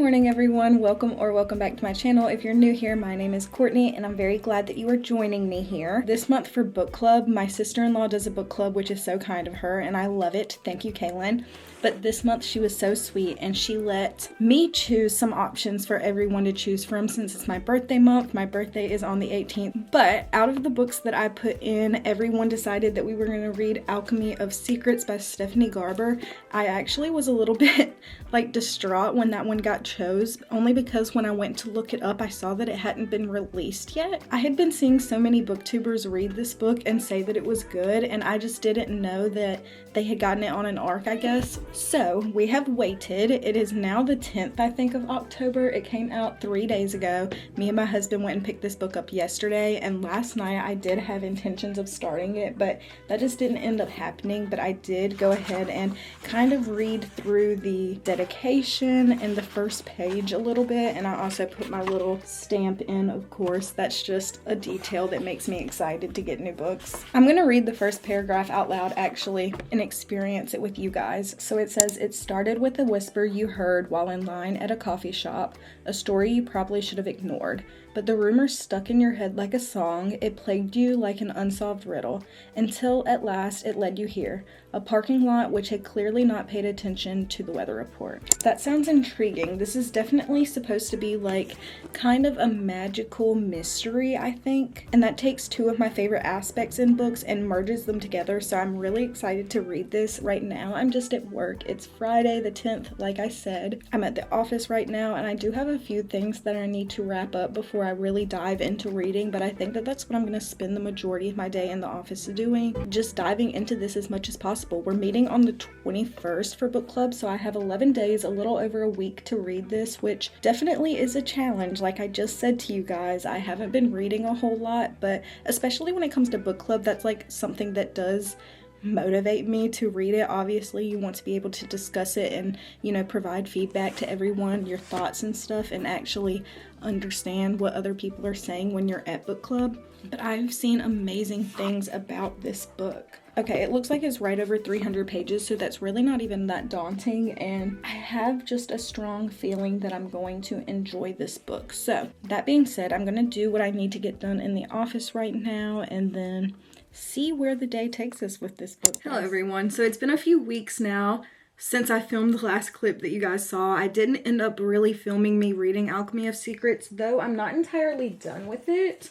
morning everyone, welcome back to my channel. If you're new here, my name is Courtney and I'm very glad that you are joining me here. This month for book club, my sister-in-law does a book club, which is so kind of her and I love it. Thank you, Kaylin. But this month she was so sweet and she let me choose some options for everyone to choose from since it's my birthday month. My birthday is on the 18th. But out of the books that I put in, everyone decided that we were going to read Alchemy of Secrets by Stephanie Garber. I actually was a little bit like distraught when that one got chose, only because when I went to look it up, I saw that it hadn't been released yet. I had been seeing so many booktubers read this book and say that it was good, and I just didn't know that they had gotten it on an arc, I guess. So we have waited. It is now the 10th, I think, of October. It came out 3 days ago. Me and my husband went and picked this book up yesterday, and last night I did have intentions of starting it, but that just didn't end up happening. But I did go ahead and kind of read through the dedication and the first page a little bit, and I also put my little stamp in, of course. That's just a detail that makes me excited to get new books. I'm gonna read the first paragraph out loud actually and experience it with you guys. So it says, "It started with a whisper you heard while in line at a coffee shop, a story you probably should have ignored. But the rumor stuck in your head like a song, it plagued you like an unsolved riddle, until at last it led you here, a parking lot which had clearly not paid attention to the weather report." That sounds intriguing. This is definitely supposed to be like kind of a magical mystery, I think. And that takes two of my favorite aspects in books and merges them together, so I'm really excited to read this. Right now, I'm just at work. It's Friday the 10th, like I said. I'm at the office right now, and I do have a few things that I need to wrap up before I really dive into reading, but I think that that's what I'm going to spend the majority of my day in the office doing, just diving into this as much as possible. We're meeting on the 21st for book club, so I have 11 days, a little over a week to read this, which definitely is a challenge. Like I just said to you guys, I haven't been reading a whole lot, but especially when it comes to book club, that's like something that does motivate me to read it. Obviously you want to be able to discuss it and, you know, provide feedback to everyone, your thoughts and stuff, and actually understand what other people are saying when you're at book club. But I've seen amazing things about this book. Okay, it looks like it's right over 300 pages, so that's really not even that daunting, and I have just a strong feeling that I'm going to enjoy this book. So that being said, I'm gonna do what I need to get done in the office right now and then see where the day takes us with this book. Hello everyone. So it's been a few weeks now since I filmed the last clip that you guys saw. I didn't end up really filming me reading Alchemy of Secrets, though I'm not entirely done with it.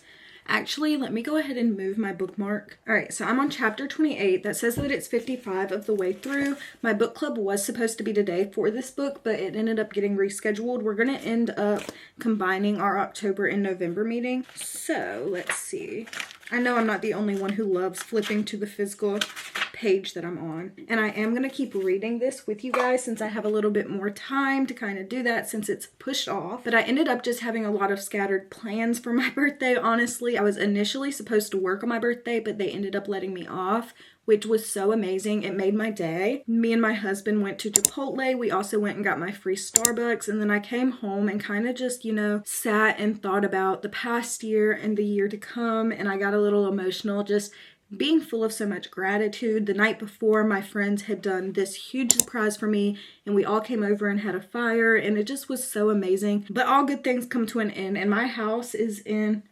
Actually, let me go ahead and move my bookmark. Alright, so I'm on chapter 28. That says that it's 55 of the way through. My book club was supposed to be today for this book, but it ended up getting rescheduled. We're going to end up combining our October and November meeting. So, let's see. I know I'm not the only one who loves flipping to the physical page that I'm on. And I am going to keep reading this with you guys since I have a little bit more time to kind of do that since it's pushed off. But I ended up just having a lot of scattered plans for my birthday, honestly. I was initially supposed to work on my birthday, but they ended up letting me off, which was so amazing. It made my day. Me and my husband went to Chipotle. We also went and got my free Starbucks. And then I came home and kind of just, you know, sat and thought about the past year and the year to come. And I got a little emotional just being full of so much gratitude. The night before, my friends had done this huge surprise for me and we all came over and had a fire and it just was so amazing. But all good things come to an end, and my house is in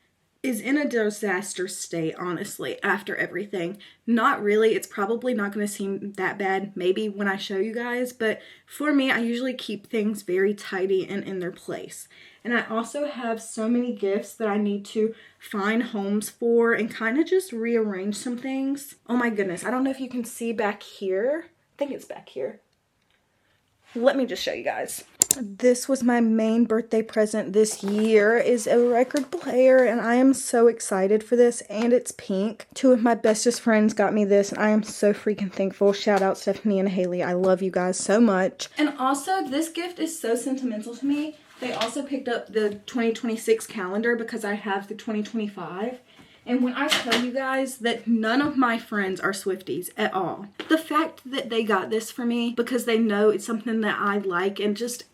a disaster state, honestly, after everything. Not really. It's probably not going to seem that bad maybe when I show you guys, but for me, I usually keep things very tidy and in their place. And I also have so many gifts that I need to find homes for and kind of just rearrange some things. Oh my goodness, I don't know if you can see back here. I think it's back here. Let me just show you guys. This was my main birthday present this year, is a record player, and I am so excited for this, and it's pink. Two of my bestest friends got me this, and I am so freaking thankful. Shout out Stephanie and Haley. I love you guys so much. And also, this gift is so sentimental to me. They also picked up the 2026 calendar because I have the 2025. And when I tell you guys that none of my friends are Swifties at all, the fact that they got this for me because they know it's something that I like and just...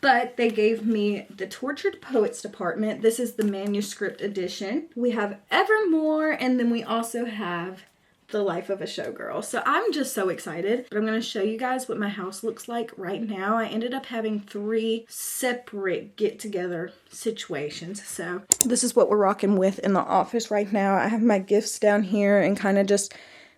But they gave me the Tortured Poets department. This is the manuscript edition. We have Evermore, and then we also have the life of a showgirl. So I'm just so excited. But I'm going to show you guys what my house looks like right now. I ended up having 3 separate get-together situations. So this is what we're rocking with in the office right now. I have my gifts down here and kind of just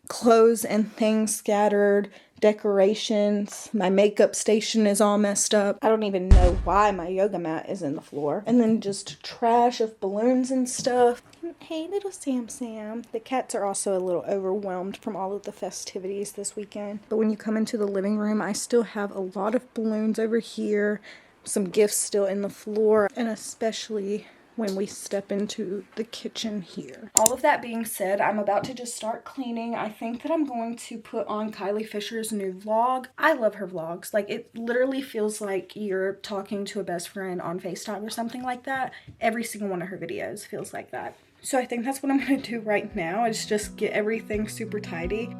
clothes and things scattered, decorations. My makeup station is all messed up. I don't even know why my yoga mat is in the floor. And then just trash of balloons and stuff. Hey, little Sam Sam. The cats are also a little overwhelmed from all of the festivities this weekend. But when you come into the living room, I still have a lot of balloons over here, some gifts still in the floor, and especially when we step into the kitchen here. All of that being said, I'm about to just start cleaning. I think that I'm going to put on Kylie Fisher's new vlog. I love her vlogs. Like, it literally feels like you're talking to a best friend on FaceTime or something like that. Every single one of her videos feels like that. So I think that's what I'm gonna do right now, is just get everything super tidy.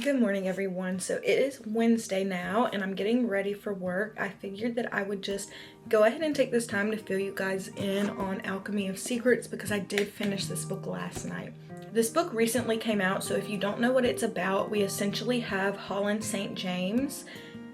Good morning, everyone. So it is Wednesday now and I'm getting ready for work. I figured that I would just go ahead and take this time to fill you guys in on Alchemy of Secrets because I did finish this book last night. This book recently came out, so if you don't know what it's about, we essentially have Holland St. James,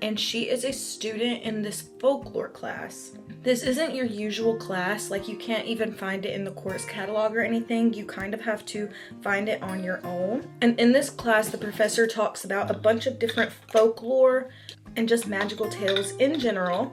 and she is a student in this folklore class. This isn't your usual class, like you can't even find it in the course catalog or anything. You kind of have to find it on your own. And in this class, the professor talks about a bunch of different folklore and just magical tales in general.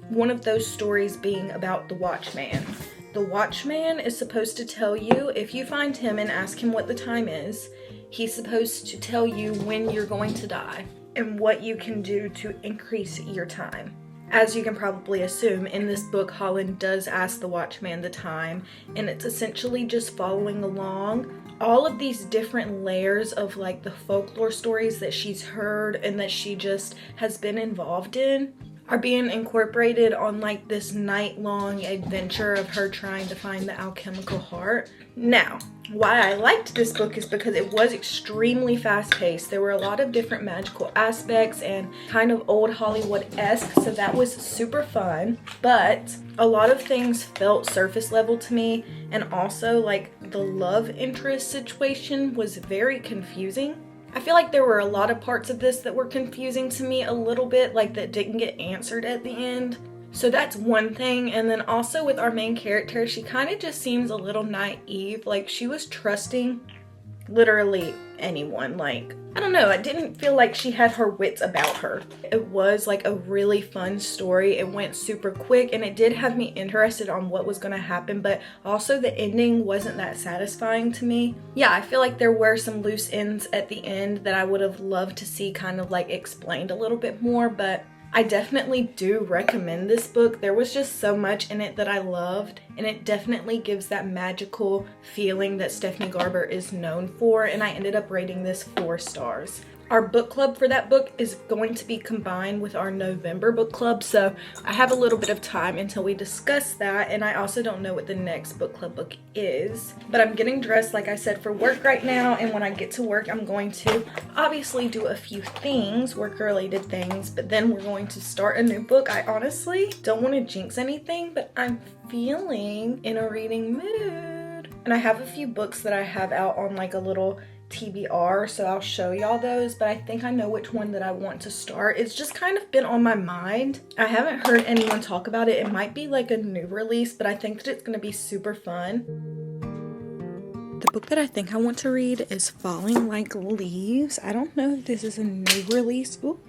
One of those stories being about the Watchman. The Watchman is supposed to tell you, if you find him and ask him what the time is, he's supposed to tell you when you're going to die and what you can do to increase your time. As you can probably assume, in this book, Holland does ask the Watchman the time, and it's essentially just following along all of these different layers of like the folklore stories that she's heard and that she just has been involved in are being incorporated on like this night-long adventure of her trying to find the alchemical heart. Now, why I liked this book is because it was extremely fast-paced. There were a lot of different magical aspects and kind of old Hollywood-esque, so that was super fun. But a lot of things felt surface level to me, and also like the love interest situation was very confusing. I feel like there were a lot of parts of this that were confusing to me a little bit, like that didn't get answered at the end. So that's one thing. And then also with our main character, she kind of just seems a little naive. Like she was trusting literally anyone. Like, I don't know, I didn't feel like she had her wits about her. It was like a really fun story. It went super quick and it did have me interested on what was going to happen, but also the ending wasn't that satisfying to me. Yeah, I feel like there were some loose ends at the end that I would have loved to see kind of like explained a little bit more, but I definitely do recommend this book. There was just so much in it that I loved, and it definitely gives that magical feeling that Stephanie Garber is known for, and I ended up rating this 4 stars. Our book club for that book is going to be combined with our November book club, so I have a little bit of time until we discuss that, and I also don't know what the next book club book is. But I'm getting dressed, like I said, for work right now, and when I get to work, I'm going to obviously do a few things, work-related things, but then we're going to start a new book. I honestly don't want to jinx anything, but I'm feeling in a reading mood. And I have a few books that I have out on like a little TBR, so I'll show y'all those, but I think I know which one that I want to start. It's just kind of been on my mind. I haven't heard anyone talk about it. It might be like a new release, but I think that it's going to be super fun. The book that I think I want to read is Falling Like Leaves. I don't know if this is a new release. Ooh.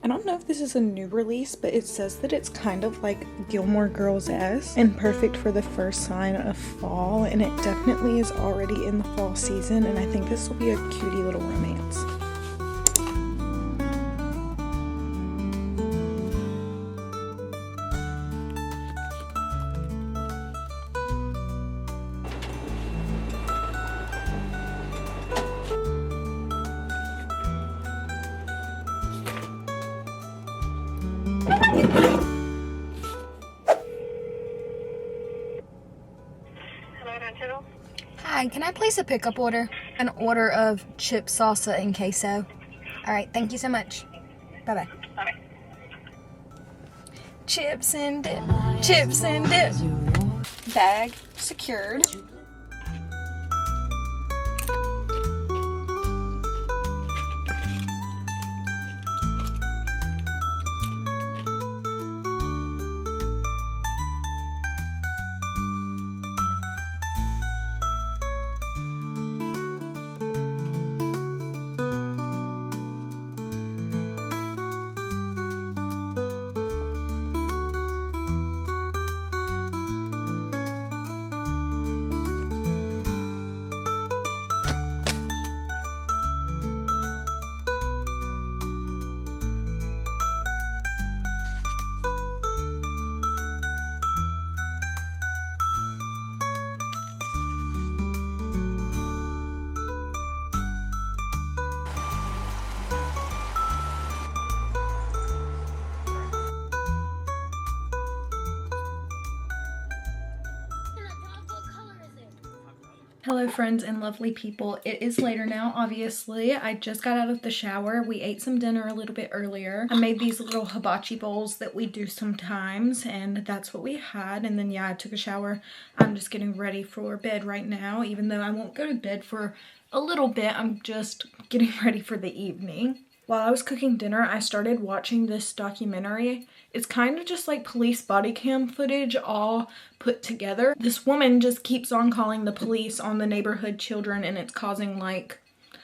I don't know if this is a new release, but it says that it's kind of like Gilmore Girls-esque and perfect for the first sign of fall, and it definitely is already in the fall season, and I think this will be a cutie little romance. Hi, can I place a pickup order? An order of chip salsa and queso. All right, thank you so much. Bye-bye. Bye-bye. Chips and dip. Chips and dip. Bag secured. Hello friends and lovely people. It is later now, obviously. I just got out of the shower. We ate some dinner a little bit earlier. I made these little hibachi bowls that we do sometimes, and that's what we had. And then yeah, I took a shower. I'm just getting ready for bed right now, even though I won't go to bed for a little bit. I'm just getting ready for the evening. While I was cooking dinner, I started watching this documentary. It's kind of just like police body cam footage all put together. This woman just keeps on calling the police on the neighborhood children, and it's causing like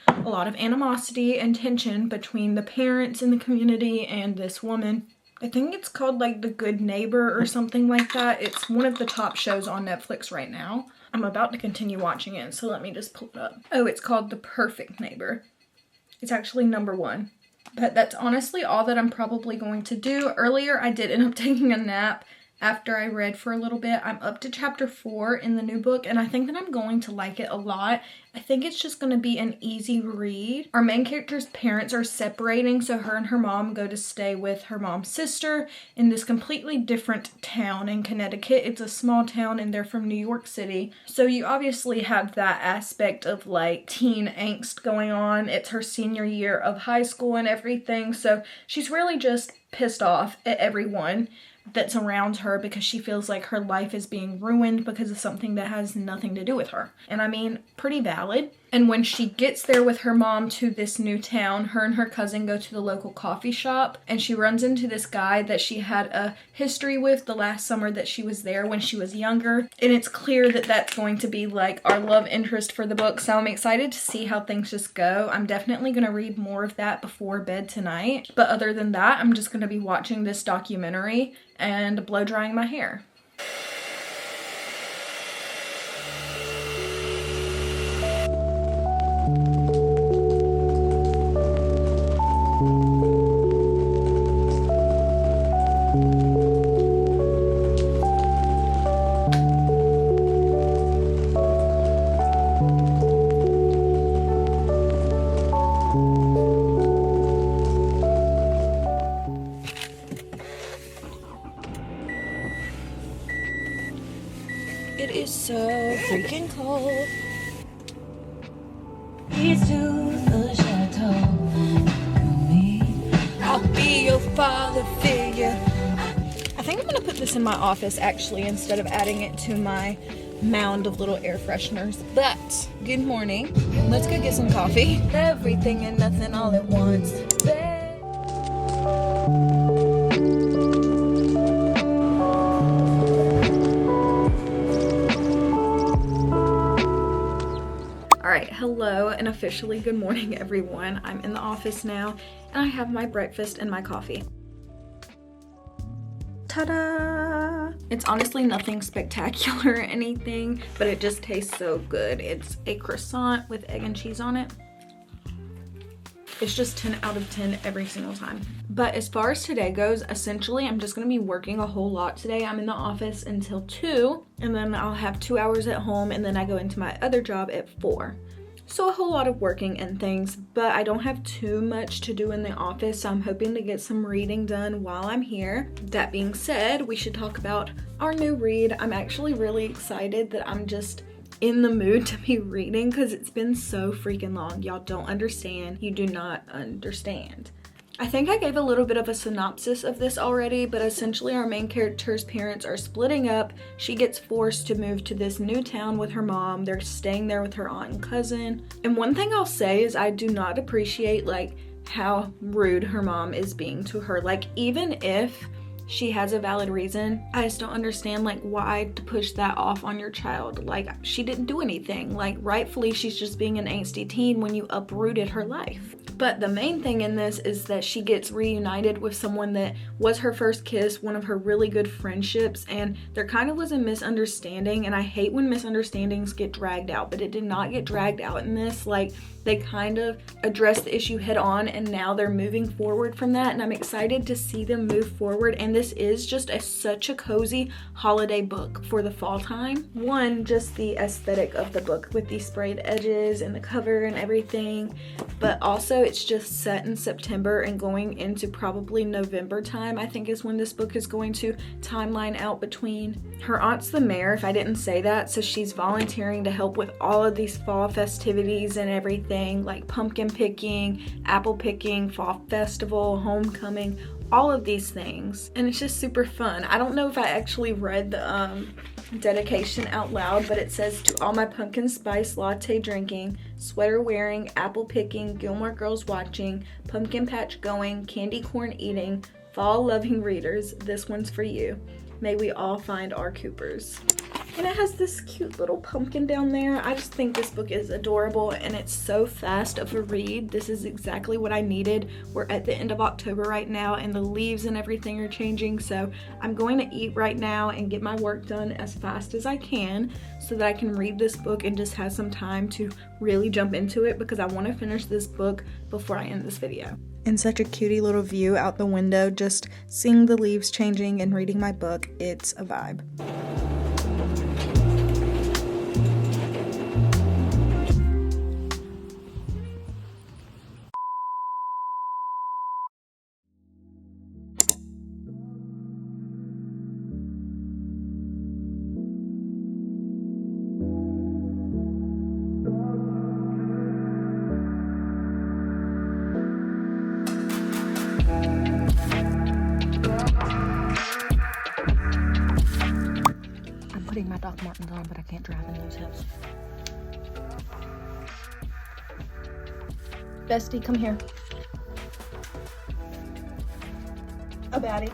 a lot of animosity and tension between the parents in the community and this woman. I think it's called like The Good Neighbor or something like that. It's one of the top shows on Netflix right now. I'm about to continue watching it, so let me just pull it up. Oh, it's called The Perfect Neighbor. It's actually #1. But that's honestly all that I'm probably going to do. Earlier, I did end up taking a nap after I read for a little bit. I'm up to chapter 4 in the new book, and I think that I'm going to like it a lot. I think it's just going to be an easy read. Our main character's parents are separating, so her and her mom go to stay with her mom's sister in this completely different town in Connecticut. It's a small town, and they're from New York City. So you obviously have that aspect of like teen angst going on. It's her senior year of high school and everything, so she's really just pissed off at everyone that surrounds her because she feels like her life is being ruined because of something that has nothing to do with her. And I mean, pretty valid. And when she gets there with her mom to this new town, her and her cousin go to the local coffee shop, and she runs into this guy that she had a history with the last summer that she was there when she was younger. And it's clear that that's going to be like our love interest for the book, so I'm excited to see how things just go. I'm definitely going to read more of that before bed tonight. But other than that, I'm just going to be watching this documentary and blow drying my hair. He's to the chateau. I'll be your father figure. I think I'm gonna put this in my office actually instead of adding it to my mound of little air fresheners. But good morning. Let's go get some coffee. Everything and nothing all at once. Alright, hello and officially good morning everyone. I'm in the office now and I have my breakfast and my coffee. Ta-da! It's honestly nothing spectacular or anything, but it just tastes so good. It's a croissant with egg and cheese on it. It's just 10 out of 10 every single time. But as far as today goes, essentially I'm just gonna be working a whole lot today. I'm in the office until 2, and then I'll have 2 hours at home, and then I go into my other job at 4. So a whole lot of working and things, but I don't have too much to do in the office, so I'm hoping to get some reading done while I'm here. That being said, we should talk about our new read. I'm actually really excited that I'm just in the mood to be reading because it's been so freaking long. Y'all don't understand. You do not understand. I think I gave a little bit of a synopsis of this already, but essentially our main character's parents are splitting up. She gets forced to move to this new town with her mom. They're staying there with her aunt and cousin. And one thing I'll say is I do not appreciate like how rude her mom is being to her. Like even if she has a valid reason, I just don't understand like why to push that off on your child. Like she didn't do anything. Like rightfully she's just being an angsty teen when you uprooted her life. But the main thing in this is that she gets reunited with someone that was her first kiss, one of her really good friendships, and there kind of was a misunderstanding, and I hate when misunderstandings get dragged out, but it did not get dragged out in this. Like they kind of addressed the issue head on, and now they're moving forward from that, and I'm excited to see them move forward. And this is just such a cozy holiday book for the fall time. One, just the aesthetic of the book with these sprayed edges and the cover and everything, but also it's just set in September and going into probably November time, I think is when this book is going to timeline out between. Her aunt's the mayor, if I didn't say that, so she's volunteering to help with all of these fall festivities and everything, like pumpkin picking, apple picking, fall festival, homecoming, all of these things, and it's just super fun. I don't know if I actually read the dedication out loud, but it says, to all my pumpkin spice latte drinking, sweater wearing, apple picking, Gilmore Girls watching, pumpkin patch going, candy corn eating, fall loving readers, this one's for you. May we all find our Coopers. And it has this cute little pumpkin down there. I just think this book is adorable, and it's so fast of a read. This is exactly what I needed. We're at the end of October right now, and the leaves and everything are changing, so I'm going to eat right now and get my work done as fast as I can so that I can read this book and just have some time to really jump into it, because I want to finish this book before I end this video. And such a cutie little view out the window, just seeing the leaves changing and reading my book. It's a vibe. My Doc Martens on, but I can't drive in those hills. Bestie, come here. A baddie.